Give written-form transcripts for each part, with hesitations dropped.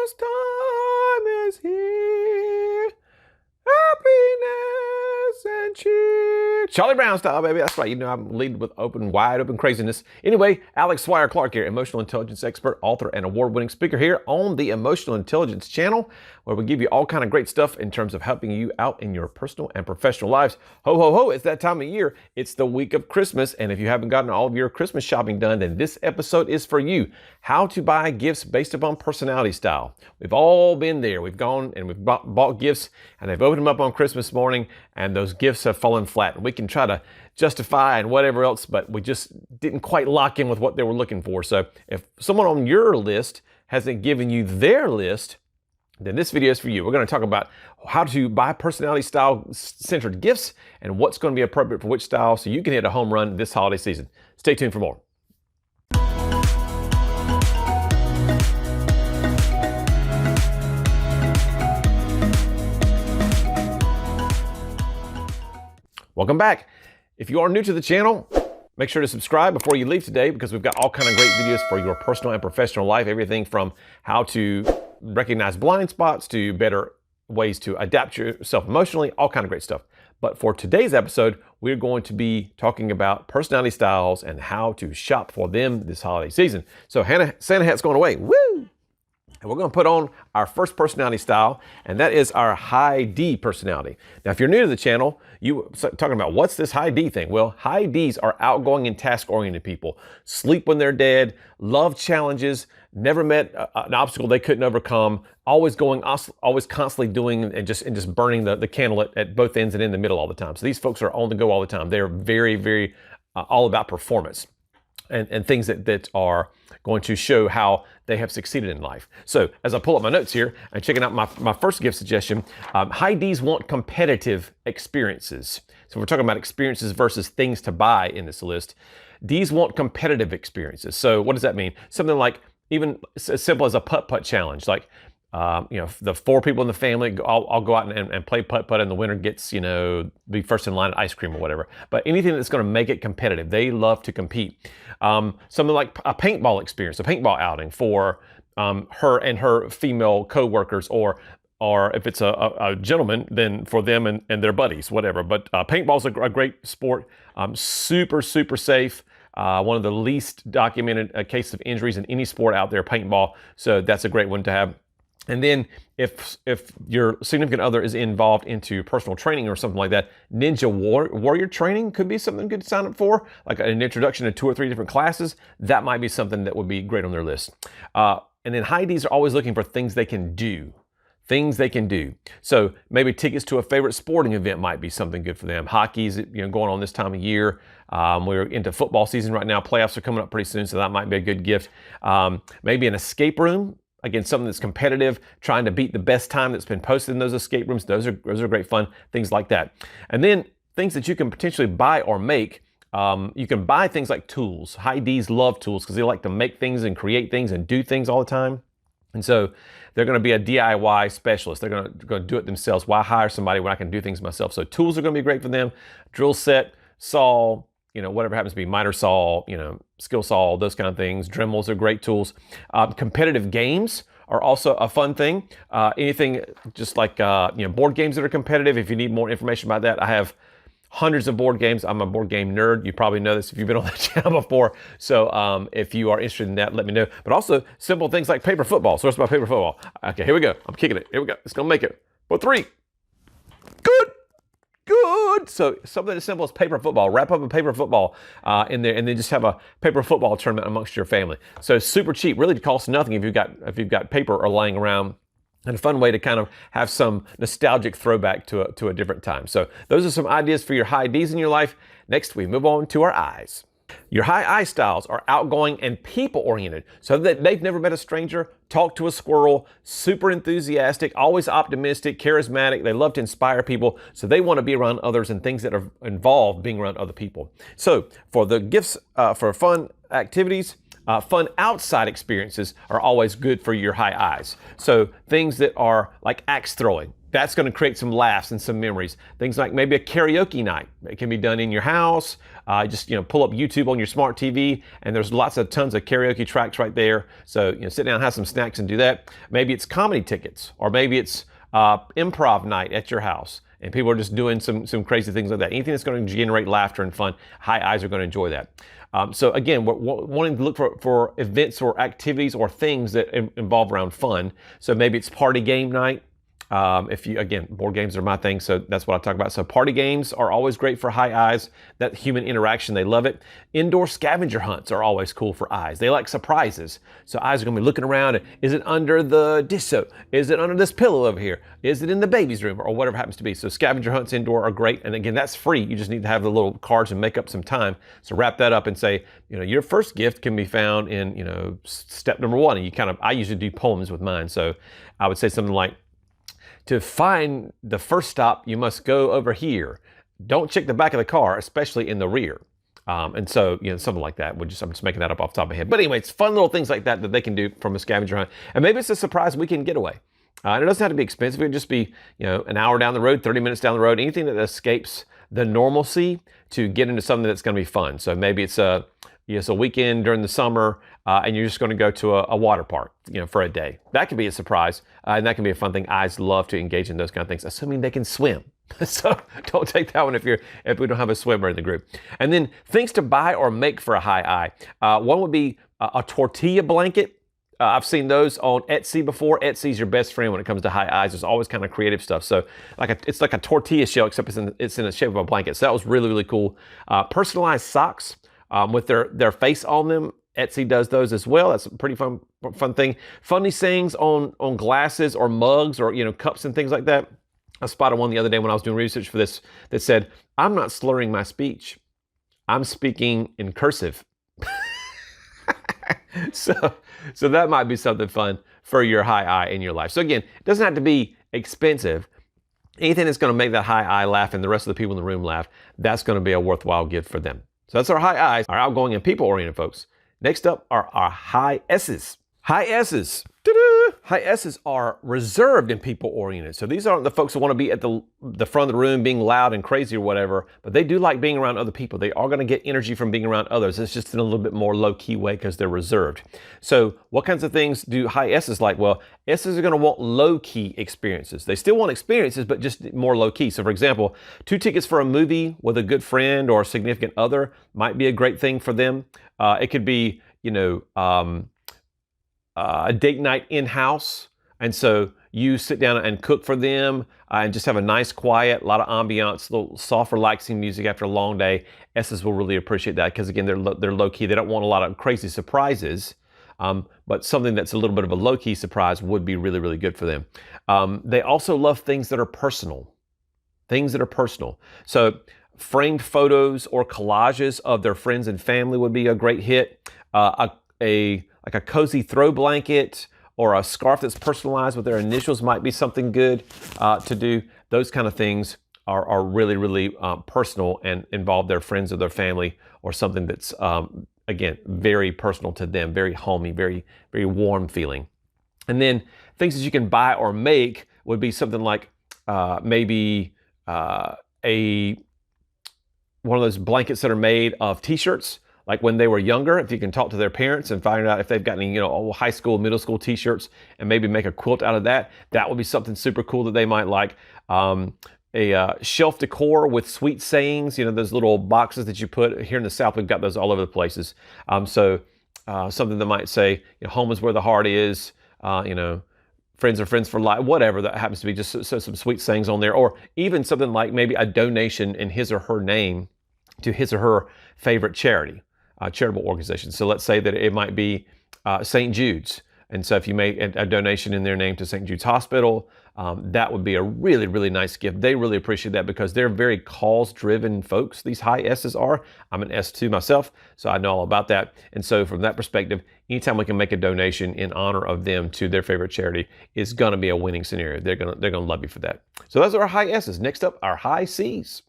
Christmas time is here. Happiness and cheer. Charlie Brown style, baby. That's right. You know, I'm leading with wide open craziness. Anyway, Alex Swire-Clark here, emotional intelligence expert, author, and award-winning speaker here on the Emotional Intelligence channel, where we give you all kind of great stuff in terms of helping you out in your personal and professional lives. Ho, ho, ho. It's that time of year. It's the week of Christmas. And if you haven't gotten all of your Christmas shopping done, then this episode is for you. How to buy gifts based upon personality style. We've all been there. We've gone and we've bought gifts, and they've opened them up on Christmas morning, and those gifts have fallen flat. And we can try to justify and whatever else, but we just didn't quite lock in with what they were looking for. So if someone on your list hasn't given you their list, then this video is for you. We're going to talk about how to buy personality style centered gifts and what's going to be appropriate for which style so you can hit a home run this holiday season. Stay tuned for more. Welcome back. If you are new to the channel, make sure to subscribe before you leave today, because we've got all kind of great videos for your personal and professional life. Everything from how to recognize blind spots to better ways to adapt yourself emotionally, all kind of great stuff. But for today's episode, we're going to be talking about personality styles and how to shop for them this holiday season. So Santa hat's going away. Woo! And we're going to put on our first personality style, and that is our high D personality. Now, if you're new to the channel, you talking about what's this high D thing? Well, high Ds are outgoing and task-oriented people. Sleep when they're dead, love challenges, never met an obstacle they couldn't overcome, always constantly doing and just burning the candle at both ends and in the middle all the time. So these folks are on the go all the time. They're very, very all about performance and things that are going to show how they have succeeded in life. So as I pull up my notes here and checking out my first gift suggestion, high Ds want competitive experiences. So we're talking about experiences versus things to buy in this list. Ds want competitive experiences. So what does that mean? Something like even as simple as a putt-putt challenge, like the 4 people in the family, I'll go out and play putt-putt, and the winner gets, be first in line at ice cream or whatever. But anything that's going to make it competitive. They love to compete. Something like a paintball experience, a paintball outing for her and her female co-workers, or if it's a gentleman, then for them and their buddies, whatever. But paintball's a great sport, super, super safe. One of the least documented cases of injuries in any sport out there, paintball. So that's a great one to have. And then if your significant other is involved into personal training or something like that, ninja warrior training could be something good to sign up for, like an introduction to 2 or 3 different classes. That might be something that would be great on their list. And then high Ds are always looking for things they can do. Things they can do. So maybe tickets to a favorite sporting event might be something good for them. Hockey's going on this time of year. We're into football season right now. Playoffs are coming up pretty soon, so that might be a good gift. Maybe an escape room. Again, something that's competitive, trying to beat the best time that's been posted in those escape rooms. Those are great fun, things like that. And then things that you can potentially buy or make. You can buy things like tools. High Ds love tools because they like to make things and create things and do things all the time. And so they're going to be a DIY specialist. They're going to do it themselves. Why hire somebody when I can do things myself? So tools are going to be great for them. Drill set, saw, whatever happens to be, miter saw, skill saw, those kind of things. Dremels are great tools. Competitive games are also a fun thing. Anything just like, board games that are competitive. If you need more information about that, I have hundreds of board games. I'm a board game nerd. You probably know this if you've been on the channel before. So if you are interested in that, let me know. But also simple things like paper football. So what's about paper football? Okay, here we go. I'm kicking it. Here we go. It's going to make it. For 3. Good. Good. So something as simple as paper football. Wrap up a paper football in there, and then just have a paper football tournament amongst your family. So super cheap. Really costs nothing if you've got paper or laying around. And a fun way to kind of have some nostalgic throwback to a different time. So those are some ideas for your high Ds in your life. Next, we move on to our Is. Your high I styles are outgoing and people-oriented, so that they've never met a stranger, talked to a squirrel, super enthusiastic, always optimistic, charismatic. They love to inspire people, so they want to be around others and things that are involved being around other people. So for the gifts for fun activities, fun outside experiences are always good for your high Is. So things that are like axe throwing. That's going to create some laughs and some memories. Things like maybe a karaoke night. It can be done in your house. Just pull up YouTube on your smart TV, and there's tons of karaoke tracks right there. So sit down, have some snacks, and do that. Maybe it's comedy tickets, or maybe it's improv night at your house, and people are just doing some crazy things like that. Anything that's going to generate laughter and fun, high eyes are going to enjoy that. So again, we're wanting to look for events or activities or things that involve around fun. So maybe it's party game night. Again, board games are my thing, so that's what I talk about. So party games are always great for high eyes. That human interaction, they love it. Indoor scavenger hunts are always cool for eyes. They like surprises. So eyes are gonna be looking around. Is it under the dish soap? Is it under this pillow over here? Is it in the baby's room, or whatever it happens to be? So scavenger hunts indoor are great. And again, that's free. You just need to have the little cards and make up some time. So wrap that up and say, your first gift can be found in, step number 1. And I usually do poems with mine. So I would say something like, to find the first stop, you must go over here. Don't check the back of the car, especially in the rear. And so, something like that. I'm just making that up off the top of my head. But anyway, it's fun little things like that they can do from a scavenger hunt. And maybe it's a surprise weekend getaway. And it doesn't have to be expensive. It could just be, an hour down the road, 30 minutes down the road, anything that escapes the normalcy to get into something that's going to be fun. So maybe it's a weekend during the summer, and you're just going to go to a water park, for a day. That could be a surprise, and that can be a fun thing. Eyes love to engage in those kind of things, assuming they can swim. So don't take that one if we don't have a swimmer in the group. And then things to buy or make for a high eye. One would be a tortilla blanket. I've seen those on Etsy before. Etsy's your best friend when it comes to high eyes. There's always kind of creative stuff. So it's like a tortilla shell, except it's in the shape of a blanket. So that was really, really cool. Personalized socks with their face on them. Etsy does those as well. That's a pretty fun thing. Funny sayings on glasses or mugs or cups and things like that. I spotted one the other day when I was doing research for this that said, "I'm not slurring my speech. I'm speaking in cursive." So that might be something fun for your high eye in your life. So again, it doesn't have to be expensive. Anything that's going to make that high eye laugh and the rest of the people in the room laugh, that's going to be a worthwhile gift for them. So that's our high eyes, our outgoing and people-oriented folks. Next up are our high S's. High S's. High S's are reserved and people-oriented. So these aren't the folks who want to be at the front of the room being loud and crazy or whatever, but they do like being around other people. They are going to get energy from being around others. It's just in a little bit more low-key way because they're reserved. So what kinds of things do high S's like? Well, S's are going to want low-key experiences. They still want experiences, but just more low-key. So for example, 2 tickets for a movie with a good friend or a significant other might be a great thing for them. It could be, a date night in-house, and so you sit down and cook for them and just have a nice quiet, a lot of ambiance, a little soft relaxing music after a long day. S's will really appreciate that because again, they're low-key. They don't want a lot of crazy surprises, but something that's a little bit of a low-key surprise would be really, really good for them. They also love things that are personal. So framed photos or collages of their friends and family would be a great hit. Like a cozy throw blanket or a scarf that's personalized with their initials might be something good to do. Those kind of things are really, really personal and involve their friends or their family or something that's, again, very personal to them, very homey, very, very warm feeling. And then things that you can buy or make would be something like maybe one of those blankets that are made of t-shirts. Like when they were younger, if you can talk to their parents and find out if they've got any, old high school, middle school t-shirts and maybe make a quilt out of that, that would be something super cool that they might like. A shelf decor with sweet sayings, those little boxes that you put here in the South, we've got those all over the places. So something that might say, home is where the heart is, friends are friends for life, whatever that happens to be, just so some sweet sayings on there. Or even something like maybe a donation in his or her name to his or her favorite charity. Charitable organization. So let's say that it might be St. Jude's. And so if you make a donation in their name to St. Jude's Hospital, that would be a really, really nice gift. They really appreciate that because they're very cause-driven folks. These high S's are. I'm an S2 myself, so I know all about that. And so from that perspective, anytime we can make a donation in honor of them to their favorite charity is going to be a winning scenario. They're going to love you for that. So those are our high S's. Next up, our high C's.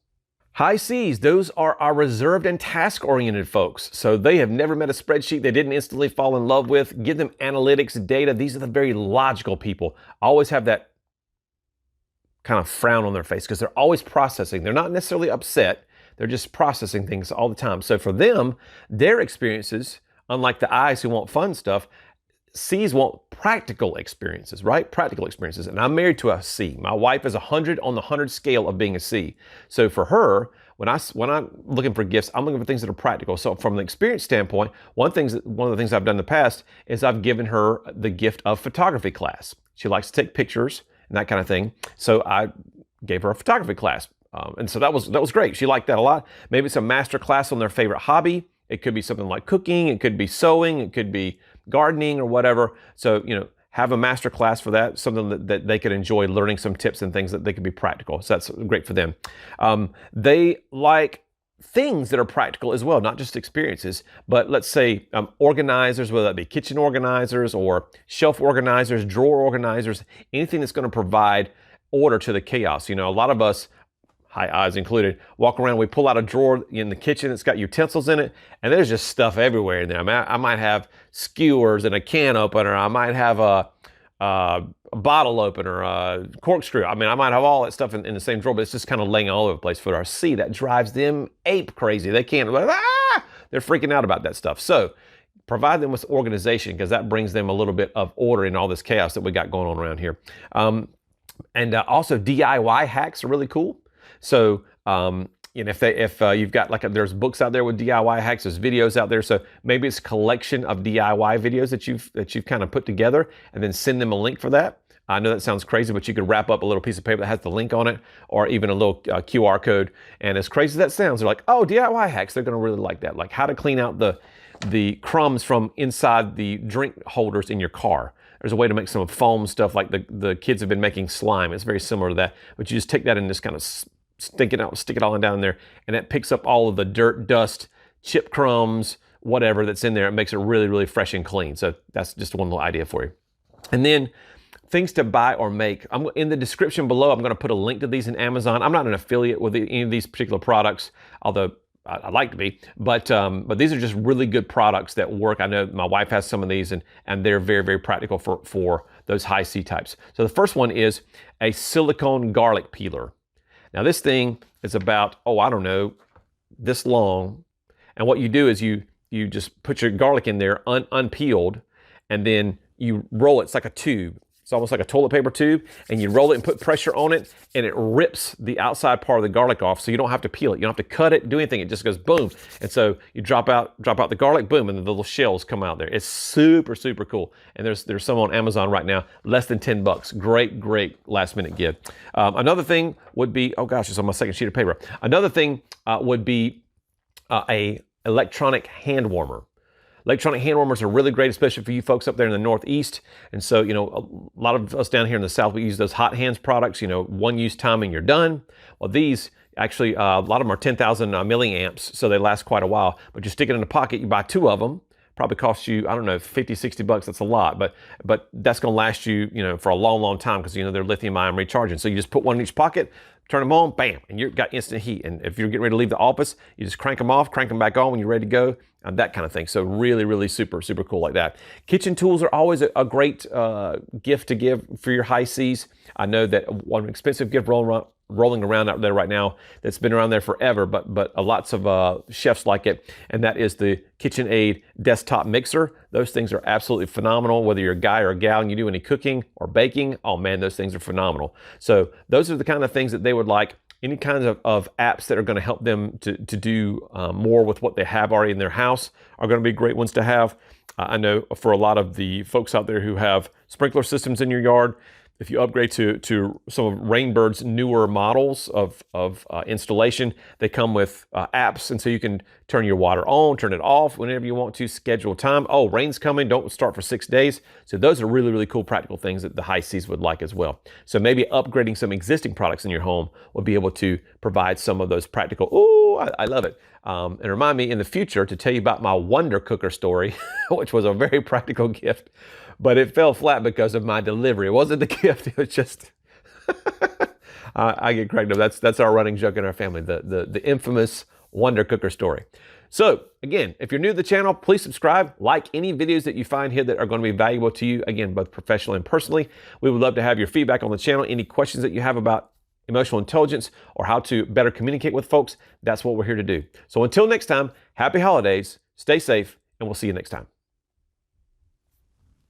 High C's, those are our reserved and task-oriented folks. So they have never met a spreadsheet they didn't instantly fall in love with. Give them analytics, data. These are the very logical people. Always have that kind of frown on their face because they're always processing. They're not necessarily upset. They're just processing things all the time. So for them, their experiences, unlike the I's who want fun stuff, C's want practical experiences, right? Practical experiences. And I'm married to a C. My wife is 100 on the 100 scale of being a C. So for her, when I'm looking for gifts, I'm looking for things that are practical. So from an experience standpoint, one of the things I've done in the past is I've given her the gift of photography class. She likes to take pictures and that kind of thing. So I gave her a photography class. And so that was great. She liked that a lot. Maybe it's a master class on their favorite hobby. It could be something like cooking. It could be sewing. It could be gardening or whatever. So, have a master class for that, something that they could enjoy, learning some tips and things that they could be practical. So that's great for them. They like things that are practical as well, not just experiences, but let's say organizers, whether that be kitchen organizers or shelf organizers, drawer organizers, anything that's going to provide order to the chaos. A lot of us, high eyes included, walk around, we pull out a drawer in the kitchen, it's got utensils in it, and there's just stuff everywhere in there. I might have skewers and a can opener, I might have a bottle opener, a corkscrew. I might have all that stuff in the same drawer, but it's just kind of laying all over the place. For our C, that drives them ape crazy. They can't, they're freaking out about that stuff. So provide them with organization, because that brings them a little bit of order in all this chaos that we got going on around here. And also DIY hacks are really cool. So, if you've got there's books out there with DIY hacks, there's videos out there. So maybe it's a collection of DIY videos that you've kind of put together, and then send them a link for that. I know that sounds crazy, but you could wrap up a little piece of paper that has the link on it, or even a little QR code. And as crazy as that sounds, they're like, oh, DIY hacks. They're going to really like that. Like how to clean out the crumbs from inside the drink holders in your car. There's a way to make some foam stuff, like the kids have been making slime. It's very similar to that, but you just take that and just kind of stick it all down there, and it picks up all of the dirt, dust, chip crumbs, whatever that's in there. It makes it really, really fresh and clean. So that's just one little idea for you. And then things to buy or make. In the description below, I'm going to put a link to these in Amazon. I'm not an affiliate with any of these particular products, although I'd like to be, but these are just really good products that work. I know my wife has some of these, and they're very, very practical for those high C types. So the first one is a silicone garlic peeler. Now this thing is about, I don't know, this long. And what you do is you just put your garlic in there unpeeled, and then you roll it. It's like a tube. It's almost like a toilet paper tube, and you roll it and put pressure on it, and it rips the outside part of the garlic off, so you don't have to peel it. You don't have to cut it, do anything. It just goes boom. And so you drop out the garlic, boom, and the little shells come out there. It's super, super cool. And there's some on Amazon right now, less than $10. Great last minute gift. Another thing would be, oh gosh, it's on my second sheet of paper. Another thing would be a electronic hand warmer. Electronic hand warmers are really great, especially for you folks up there in the Northeast. And so, a lot of us down here in the South, we use those hot hands products, one use time and you're done. Well, these actually, a lot of them are 10,000 milliamps, so they last quite a while. But you stick it in a pocket, you buy 2 of them. Probably costs you, I don't know, 50, 60 bucks. That's a lot, but that's going to last you, for a long, long time, because, they're lithium ion recharging. So you just put one in each pocket, turn them on, bam, and you've got instant heat. And if you're getting ready to leave the office, you just crank them off, crank them back on when you're ready to go, that kind of thing. So really, really super, super cool like that. Kitchen tools are always a great gift to give for your high Cs. I know that one expensive gift rolling around out there right now that's been around there forever, but lots of chefs like it, and that is the KitchenAid desktop mixer. Those things are absolutely phenomenal, whether you're a guy or a gal and you do any cooking or baking. Oh man, those things are phenomenal. So those are the kind of things that they would like. Any kinds of apps that are going to help them to do more with what they have already in their house are going to be great ones to have. I know for a lot of the folks out there who have sprinkler systems in your yard, if you upgrade to some of Rainbird's newer models of installation, they come with apps, and so you can turn your water on, turn it off whenever you want to, schedule time. Oh, rain's coming, don't start for 6 days. So those are really, really cool practical things that the high Cs would like as well. So maybe upgrading some existing products in your home will be able to provide some of those practical, I love it. And remind me in the future to tell you about my Wonder Cooker story, which was a very practical gift. But it fell flat because of my delivery. It wasn't the gift, it was just, I get cracked up. That's our running joke in our family, the infamous Wonder Cooker story. So again, if you're new to the channel, please subscribe, like any videos that you find here that are going to be valuable to you, again, both professionally and personally. We would love to have your feedback on the channel, any questions that you have about emotional intelligence, or how to better communicate with folks, that's what we're here to do. So until next time, happy holidays, stay safe, and we'll see you next time.